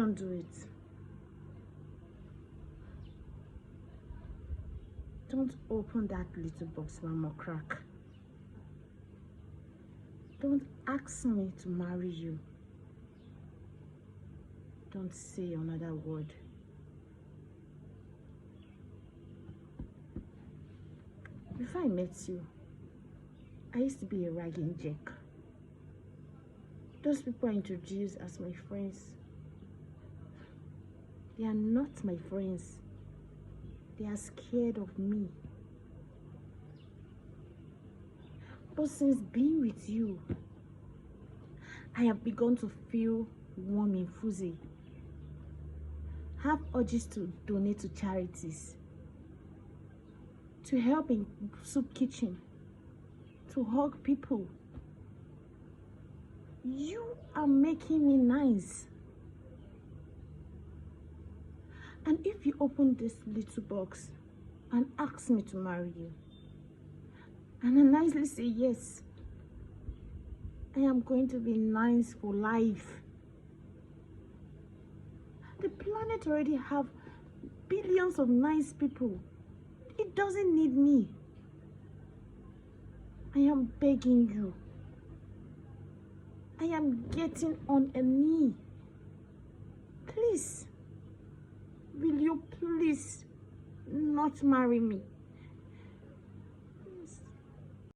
Don't do it. Don't open that little box, Mama Crack. Don't ask me to marry you. Don't say another word. Before I met you, I used to be a ragging jack. Those people I introduced as my friends, they are not my friends. They are scared of me. But since being with you, I have begun to feel warm and fuzzy. Have urges to donate to charities, to help in soup kitchen, to hug people. You are making me nice. And if you open this little box and ask me to marry you, and I nicely say yes, I am going to be nice for life. The planet already have billions of nice people. It doesn't need me. I am begging you. I am getting on a knee. Please, will you please not marry me?